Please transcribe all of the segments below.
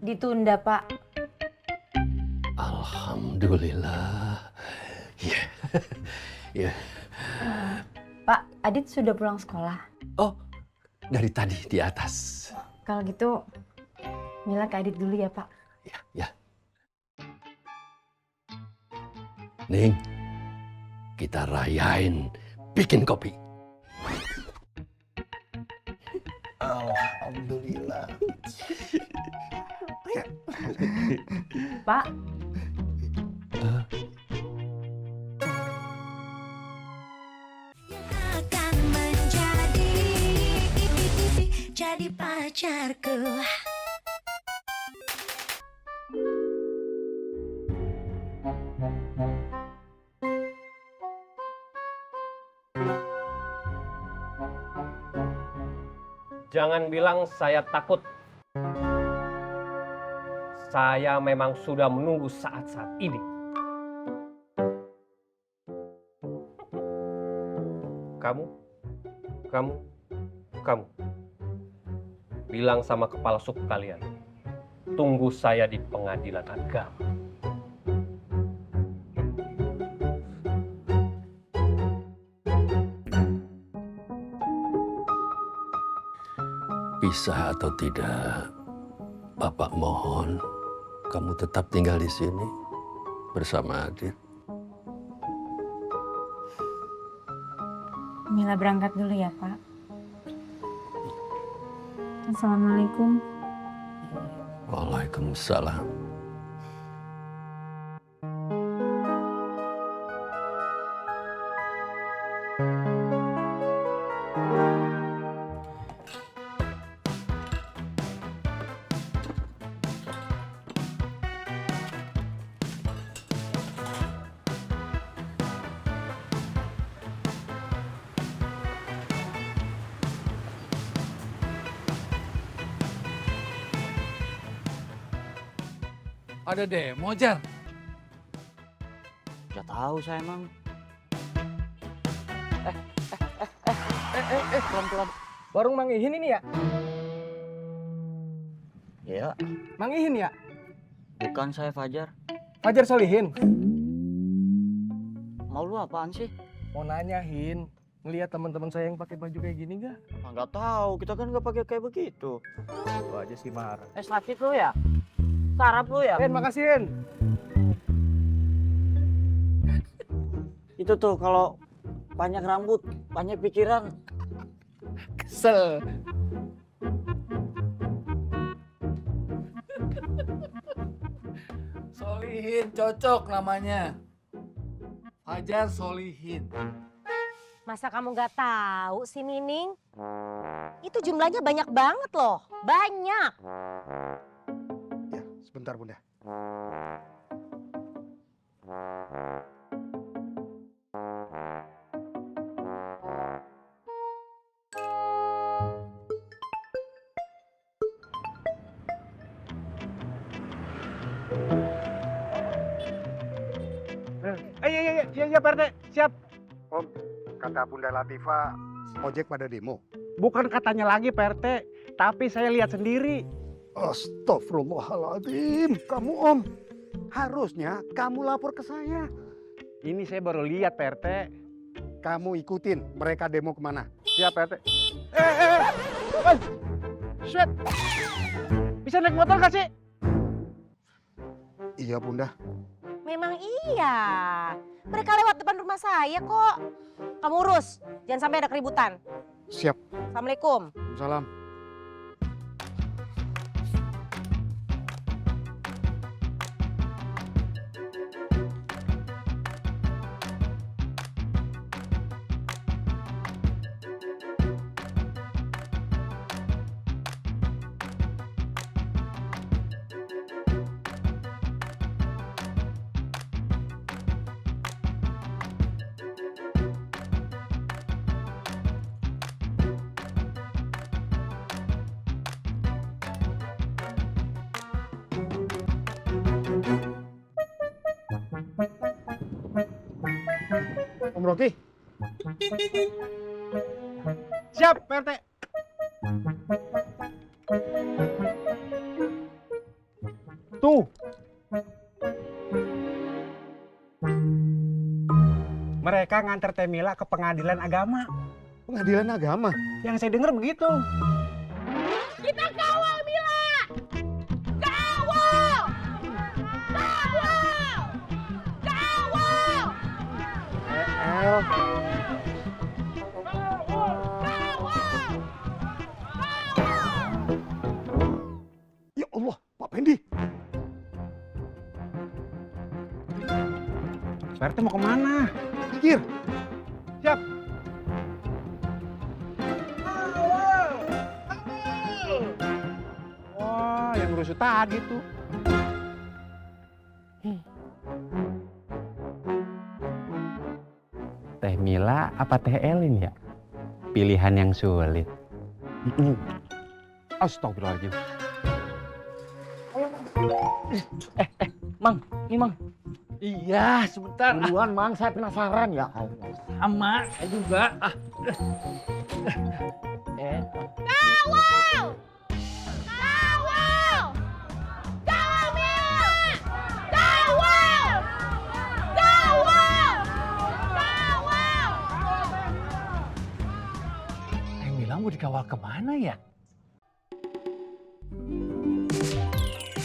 Ditunda, Pak. Alhamdulillah. Ya, ya. Pak, Adit sudah pulang sekolah. Oh, dari tadi di atas. Kalau gitu, Mila ke Adit dulu ya, Pak. Ya, ya. Ning, kita rayain bikin kopi. Alhamdulillah. Pak, Akan jadi pacarku. Jangan bilang saya takut. Saya memang sudah menunggu saat-saat ini. Kamu. Bilang sama kepala suku kalian. Tunggu saya di pengadilan agama. Bisa atau tidak, Bapak mohon kamu tetap tinggal di sini bersama Adit. Mila berangkat dulu ya, Pak. Assalamualaikum. Waalaikumsalam. Ada demo, Jar? Gak tahu saya emang. Pelan-pelan. Warung Mang Ihin ini ya? Ya, Mang Ihin ya? bukan saya Fajar. Fajar Solihin. Mau lu apaan sih? Mau nanya, Hin. Ngelihat teman-teman saya yang pakai baju kayak gini nggak? Nggak tahu, kita kan nggak pakai kayak begitu. Lu aja sih marah. Sakit lu ya? Sarap lu ya? Hin, makasih, Hin. Itu tuh kalau banyak rambut, banyak pikiran. Kesel. Solihin, cocok namanya. Fajar Solihin. Masa kamu nggak tahu sih, Nining? Itu jumlahnya banyak banget loh, banyak. Ya, sebentar Bunda. Iya, Pak RT. Siap. Om, kata Bunda Latifa, ojek pada demo. Bukan katanya lagi, Pak RT. Tapi saya lihat sendiri. Astagfirullahaladzim, kamu Om. Harusnya kamu lapor ke saya. Ini saya baru lihat, Pak RT. Kamu ikutin mereka demo kemana. Siap, Pak RT. Shit. Bisa naik motor nggak sih? Iya Bunda. Memang iya. Mereka lewat depan rumah saya kok. Kamu urus, jangan sampai ada keributan. Siap. Assalamualaikum. Salam. Om Rocky. Siap, Pak RT. tuh. Mereka nganter Teh Mila ke pengadilan agama. Pengadilan agama. Yang saya dengar begitu. Kita kawal Mila! Kawal! Kawal! Kawal! El. Ya Allah, Pak Pendi. Pak RT mau kemana? Pikir. Siap. Wah, yang rusuh tadi tuh. Teh Mila apa Teh Elin ya? Pilihan yang sulit. Astagfirullahaladzim. Mang, ini Mang. Iya, sebentar. Duluan Mang, saya penasaran ya Allah. Sama, saya juga. Kawal! Kawal! Kawal Mila! Kawal! Kawal! Kawal! Mila mau dikawal kemana ya?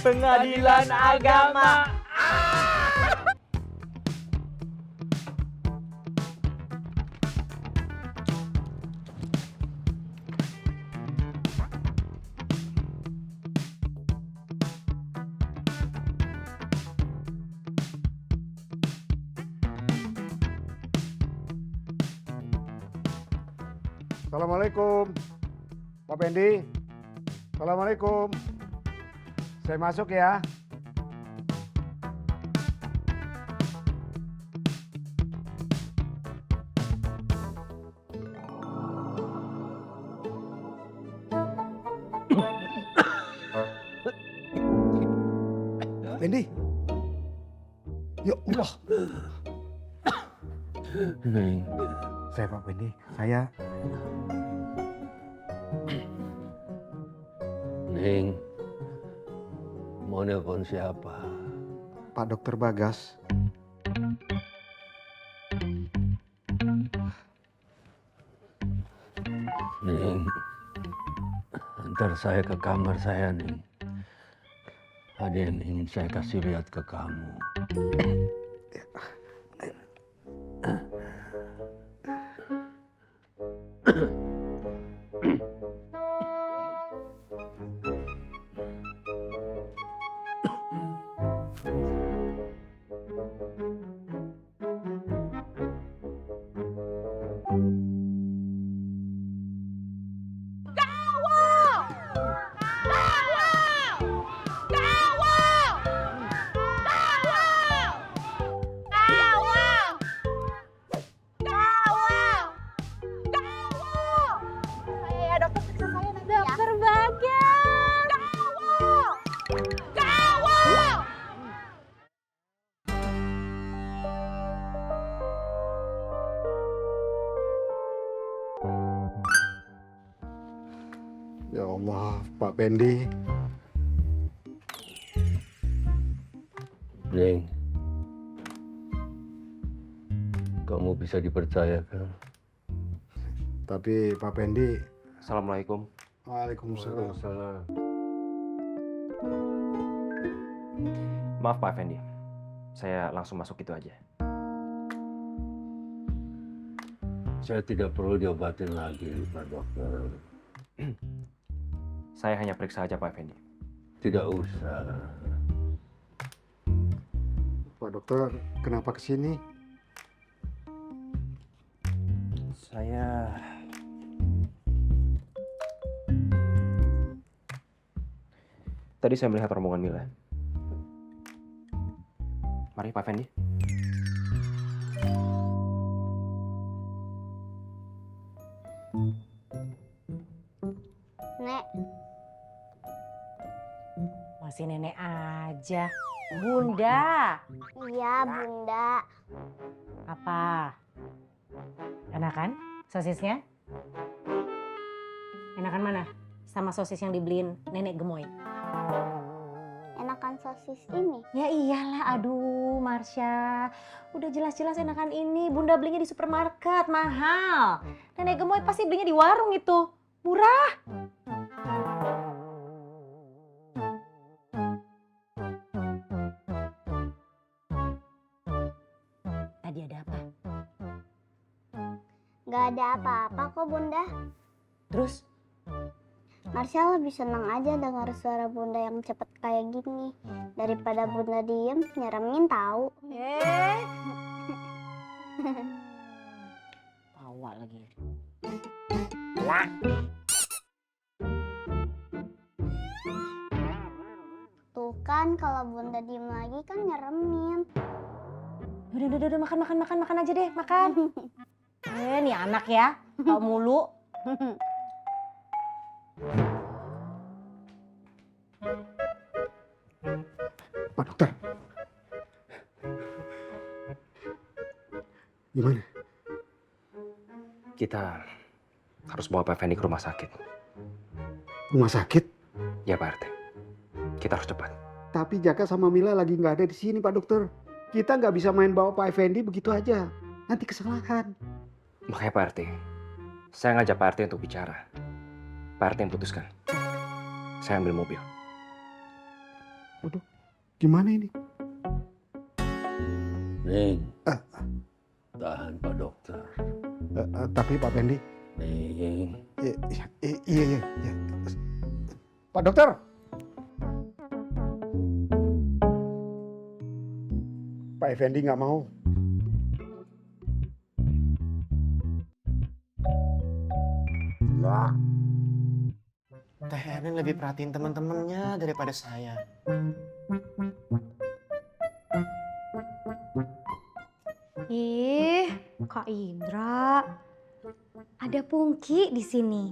Pengadilan agama. Assalamualaikum. Pak Pendi. Assalamualaikum. Saya masuk ya. Pendi. Ya Allah. Neng, Saya Pak Pendi. Saya Neng, mau nelpon siapa? Pak Dokter Bagas. Neng, antar saya ke kamar saya, Neng. Ada yang ingin saya kasih lihat ke kamu. Dokter Bagas! Kawal! Kawal! Ya Allah, Pak Pendi. Neng, kamu bisa dipercayakan. Tapi Pak Pendi. Assalamualaikum. Waalaikumsalam. Maaf Pak Effendi, saya langsung masuk itu aja. Saya tidak perlu diobatin lagi, Pak Dokter. Saya hanya periksa aja Pak Effendi. Tidak usah. Pak Dokter, kenapa kesini? Tadi saya melihat rombongan Mila. Mari Pak Effendi. Nek. Masih nenek aja. Bunda. Iya, Bunda. Apa? Enak kan sosisnya? Enakan mana? Sama sosis yang dibeliin nenek gemoy. Enak enakan sosis ini? Ya iyalah, aduh Marsha. Udah jelas-jelas enakan ini. Bunda belinya di supermarket, mahal. Nenek gemoy pasti belinya di warung itu. Murah. Tadi ada apa? Gak ada apa-apa kok Bunda. Terus? Marsha lebih senang aja dengar suara Bunda yang cepet kayak gini. Daripada Bunda diem, nyeremin tahu. Tawa lagi. Tuh kan kalau Bunda diem lagi kan nyeremin. Udah, makan aja deh, makan. Nih anak ya, tau mulu. Pak dokter. Gimana? Kita harus bawa Pak Effendi ke rumah sakit. Rumah sakit? Ya Pak RT. Kita harus cepat. Tapi Jaka sama Mila lagi nggak ada di sini Pak dokter. Kita nggak bisa main bawa Pak Effendi begitu aja. Nanti kesalahan. Makanya Pak RT, saya ngajak Pak RT untuk bicara. Pak RT yang putuskan. Saya ambil mobil. Waduh, gimana ini? Ning, tahan Pak Dokter. Tapi Pak Fendi. Ning. Iya. Pak Dokter. Pak Effendi nggak mau. Teh Elin lebih perhatiin teman-temannya daripada saya. Ih, Kak Indra. Ada Pungki di sini.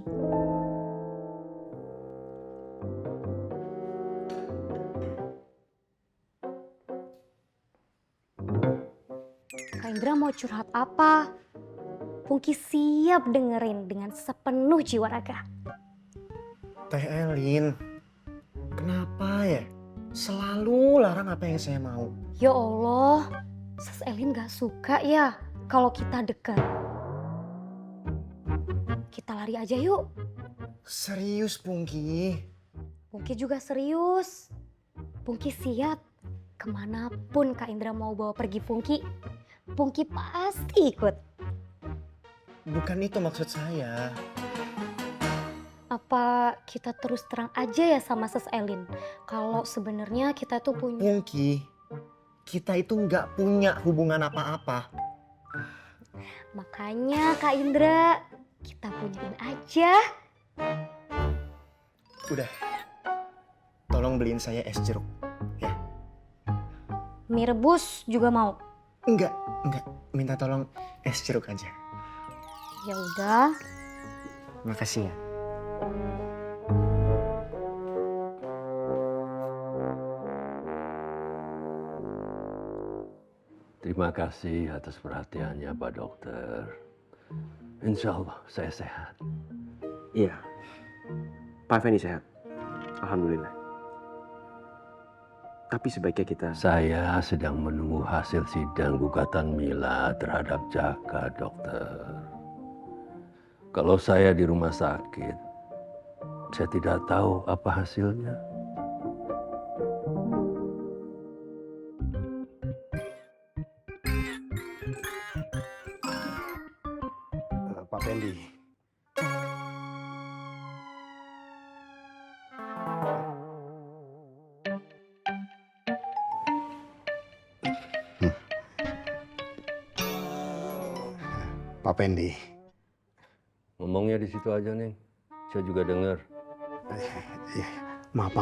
Kak Indra mau curhat apa? Pungki siap dengerin dengan sepenuh jiwa raga. Teh Elin, kenapa ya? Selalu larang apa yang saya mau. Ya Allah, Sis Elin gak suka ya kalau kita dekat. Kita lari aja yuk. Serius, Pungki? Pungki juga serius. Pungki siap. Kemanapun Kak Indra mau bawa pergi Pungki, Pungki pasti ikut. Bukan itu maksud saya. Apa kita terus terang aja ya sama Sis Elin? Kalau sebenarnya kita tuh punya... Pungki, kita itu nggak punya hubungan apa-apa. Makanya Kak Indra, kita punyain aja. Udah, tolong beliin saya es jeruk. Ya. Mie rebus juga mau? Enggak. Minta tolong es jeruk aja. Ya udah. Makasih ya. Terima kasih atas perhatiannya Pak Dokter. Insya Allah saya sehat. Iya. Pak Effendi sehat. Alhamdulillah. Tapi sebaiknya kita... Saya sedang menunggu hasil sidang gugatan Mila terhadap Jaka, Dokter. Kalau saya di rumah sakit, saya tidak tahu apa hasilnya. Pak Fendi. Pak Fendi. Ngomongnya di situ aja nih. Saya juga dengar. Maaf.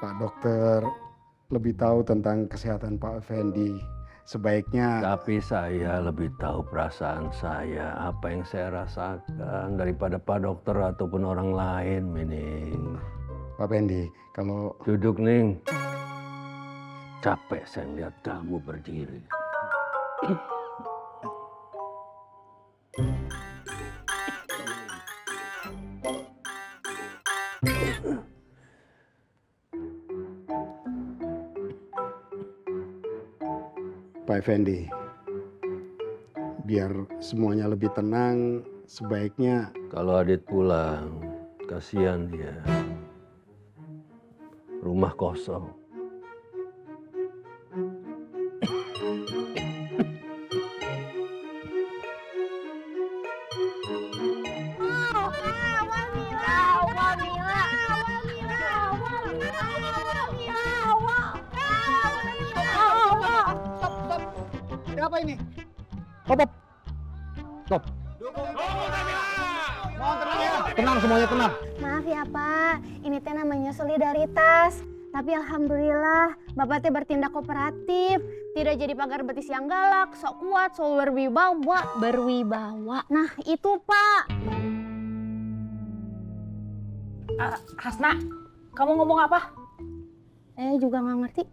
Pak Dokter lebih tahu tentang kesehatan Pak Effendi. Sebaiknya... Tapi saya lebih tahu perasaan saya, apa yang saya rasakan daripada Pak Dokter ataupun orang lain, Mining. Pak Fendi, kalau... Duduk, Ning. Capek saya lihat kamu berdiri. Pak Effendi. Biar semuanya lebih tenang, sebaiknya Kalau Adit pulang, kasihan dia. Rumah kosong. Siapa ini? Stop. Tenang semuanya, tenang. Maaf ya Pak, ini teh namanya solidaritas. Tapi alhamdulillah Bapak teh bertindak kooperatif. Tidak jadi pagar betis yang galak, sok kuat, sok berwibawa. Berwibawa. Nah itu Pak. Hasna, kamu ngomong apa? Juga nggak ngerti.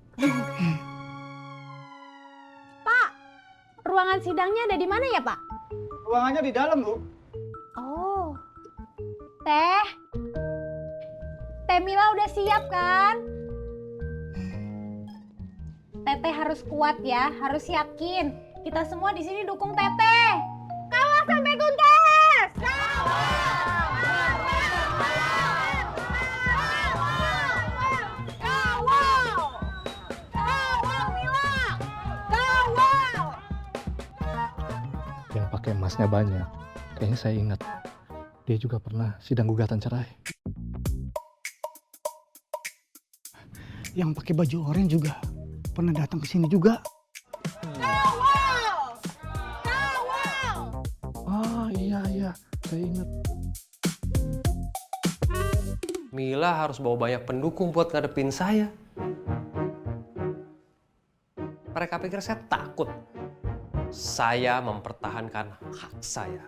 Pak, ruangan sidangnya ada di mana ya Pak? Ruangannya di dalam, Bu. Oh. Teh Mila udah siap kan? Teteh harus kuat ya, harus yakin. Kita semua di sini dukung Teteh. Kawal sampai tuntas. Kawal Mila. Kawal. Yang pakai emasnya banyak. Kayaknya saya ingat. Dia juga pernah sidang gugatan cerai. Yang pakai baju oranye juga pernah datang ke sini juga. Ah iya, saya ingat. Mila harus bawa banyak pendukung buat ngadepin saya. Mereka pikir saya takut. Saya mempertahankan hak saya.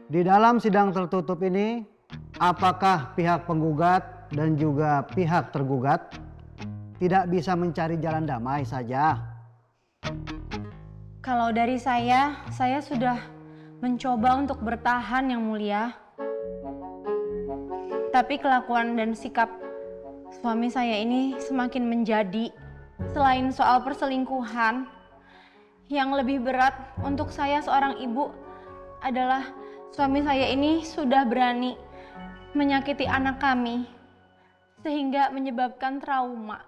Di dalam sidang tertutup ini, apakah pihak penggugat dan juga pihak tergugat tidak bisa mencari jalan damai saja? Kalau dari saya sudah mencoba untuk bertahan yang mulia. Tapi kelakuan dan sikap suami saya ini semakin menjadi. Selain soal perselingkuhan, yang lebih berat untuk saya seorang ibu adalah suami saya ini sudah berani menyakiti anak kami sehingga menyebabkan trauma.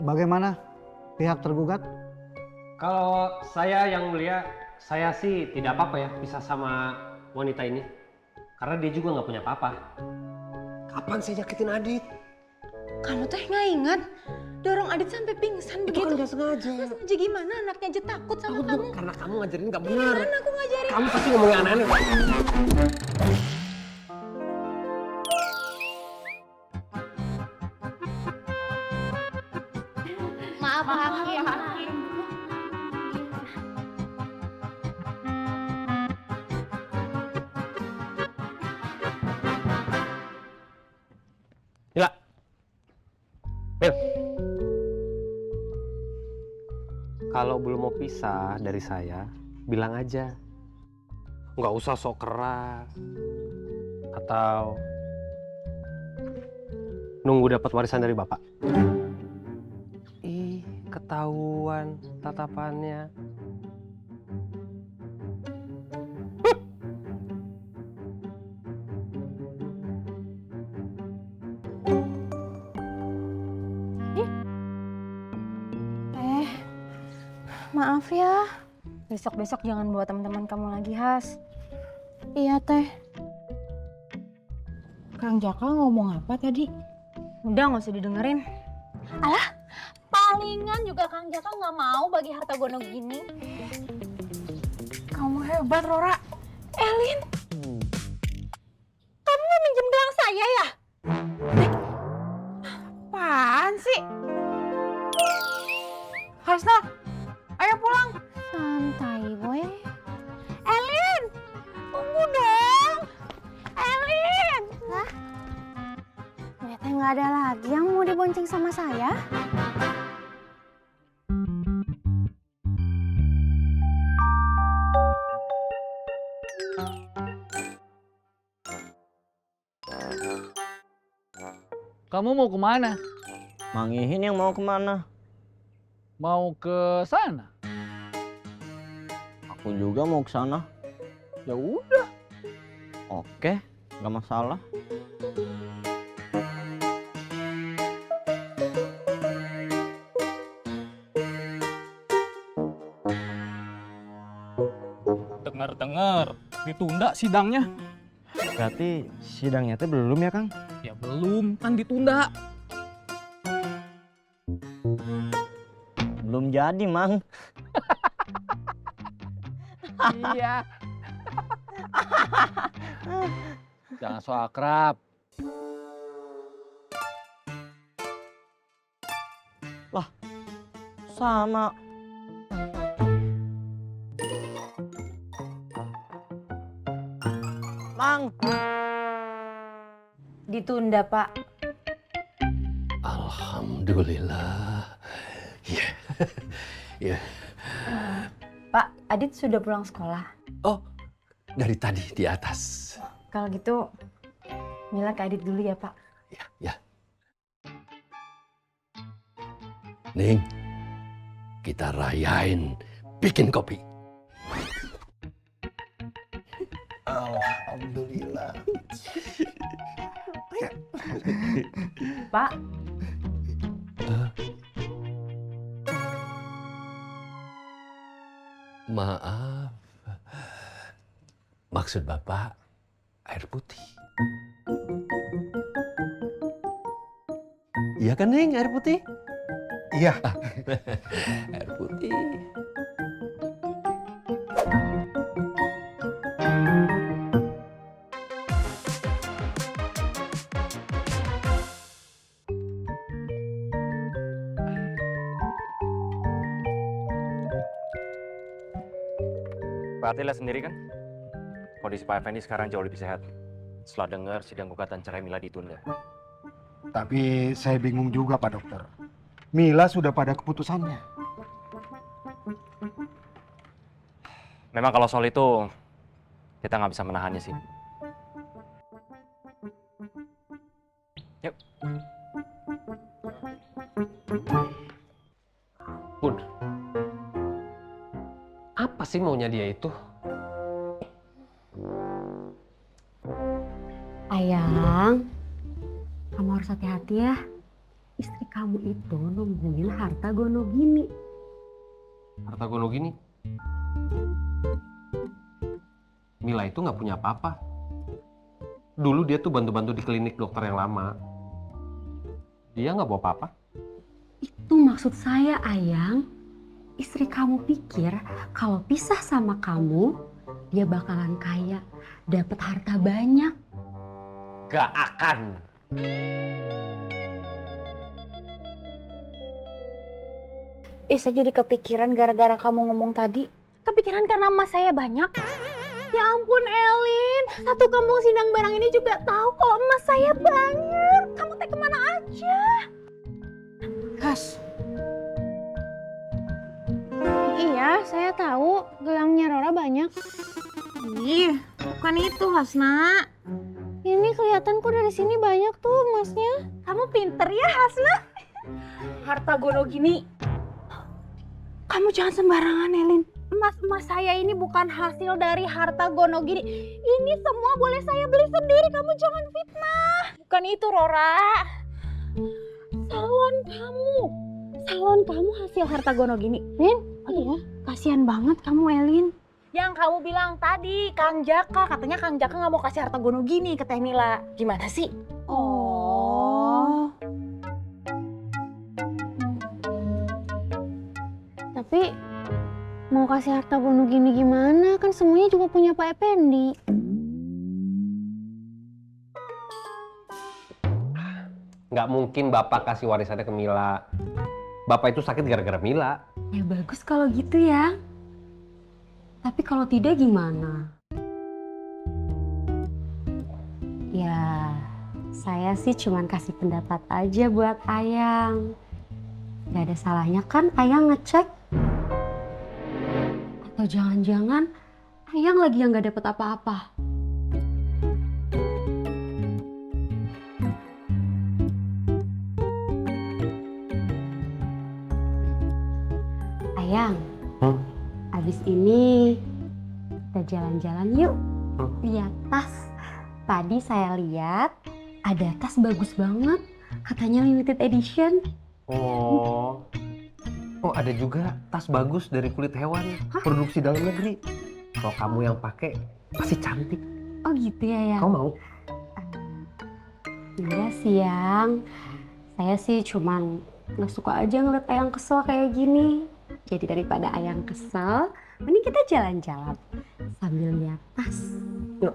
Bagaimana pihak tergugat? Kalau saya yang mulia, saya sih tidak apa-apa ya pisah sama wanita ini. Karena dia juga nggak punya apa-apa. Kapan saya nyakitin Adit? Kamu teh nggak ingat dorong Adit sampai pingsan Itu begitu? kan nggak sengaja. Nggak sengaja gimana? Anaknya aja takut sama kamu. Karena kamu ngajarin nggak benar. Gimana aku ngajarin? Kamu pasti ngomongin aneh-aneh. Maaf Hakim. Mila. Mil. Kalau belum mau pisah dari saya, bilang aja. Nggak usah sok keras. Atau nunggu dapat warisan dari bapak. Ih, ketahuan tatapannya. Maaf ya. Besok-besok jangan bawa teman-teman kamu lagi, Has. Iya, Teh. Kang Jaka ngomong apa tadi? Udah nggak usah didengerin. Alah, palingan juga Kang Jaka nggak mau bagi harta gono gini. Kamu hebat, Rora. Elin, kamu mau minjem gelang saya ya? Apaan sih? Hasna, ayo pulang. Santai boy. Elin, tunggu dong. Elin. Lah, ternyata nggak ada lagi yang mau dibonceng sama saya. Kamu mau kemana? Mang Ihin yang mau kemana? Mau ke sana? Aku juga mau ke sana. Ya udah. Oke, nggak masalah. Dengar-dengar ditunda sidangnya. Berarti sidangnya teh belum ya, Kang? Ya belum, kan ditunda. Belum jadi, Mang. Iya. Jangan so akrab. Lah, sama. Mang. Ditunda, Pak. Alhamdulillah. Iya. Iya. Pak, Adit sudah pulang sekolah. Oh, dari tadi di atas. Kalau gitu, Mila ke Adit dulu ya, Pak. Ya. Ning, kita rayain bikin kopi. Alhamdulillah. Pak, maaf. Maksud Bapak air putih. Iya kan, Neng, air putih? Iya. Air putih. Berarti lihat sendiri kan, kondisi Pak Effendi sekarang jauh lebih sehat setelah dengar sidang gugatan cerai Mila ditunda. Tapi saya bingung juga Pak Dokter. Mila sudah pada keputusannya. Memang kalau soal itu, kita nggak bisa menahannya sih. Yuk. Bun, apa sih maunya dia itu? Ayang, kamu harus hati-hati ya. Istri kamu itu nungguin harta gono gini. Harta gono gini? Mila itu nggak punya apa-apa. Dulu dia tuh bantu-bantu di klinik dokter yang lama. Dia nggak bawa apa-apa. Itu maksud saya, Ayang. Istri kamu pikir kalau pisah sama kamu, dia bakalan kaya, dapat harta banyak. Gak akan. Saya jadi kepikiran gara-gara kamu ngomong tadi. Kepikiran karena emas saya banyak. Ya ampun Elin, satu kampung Sindang Barang ini juga tahu kalau emas saya banyak. Kamu teh kemana aja? Has. Iya, saya tahu gelangnya Rora banyak. Ih, bukan itu Hasna. Ini kelihatan kok dari sini banyak tuh emasnya. Kamu pinter ya Hasna. Harta gono gini. Kamu jangan sembarangan Elin. Emas-emas saya ini bukan hasil dari harta gono gini. Ini semua boleh saya beli sendiri. Kamu jangan fitnah. Bukan itu Rora. Salon kamu hasil harta gono gini. Lin, iya. Kasihan banget kamu Elin. Yang kamu bilang tadi, Kang Jaka. Katanya Kang Jaka nggak mau kasih harta gono gini ke Teh Mila. Gimana sih? Oh. Tapi mau kasih harta gono gini gimana? Kan semuanya juga punya Pak Effendi. Nggak mungkin Bapak kasih warisannya ke Mila. Bapak itu sakit gara-gara Mila. Ya bagus kalau gitu ya. Tapi kalau tidak gimana? Ya, saya sih cuman kasih pendapat aja buat Ayang. Gak ada salahnya kan Ayang ngecek? Atau jangan-jangan Ayang lagi yang gak dapet apa-apa? Ayang, abis ini kita jalan-jalan yuk. Lihat tas. Tadi saya lihat ada tas bagus banget. Katanya limited edition. Oh, ada juga tas bagus dari kulit hewan, produksi dalam negeri. Kalau kamu yang pakai pasti cantik. Oh gitu ya, Yang? Kamu mau? Enggak sih, Yang. Saya sih cuman nggak suka aja ngeliat Ayang kesel kayak gini. Jadi daripada Ayang kesel, mending kita jalan-jalan sambil lihat tas. Yuk.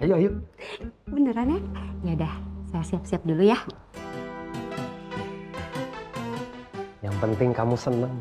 Ayo. Beneran ya? Ya udah, saya siap-siap dulu ya. Yang penting kamu senang.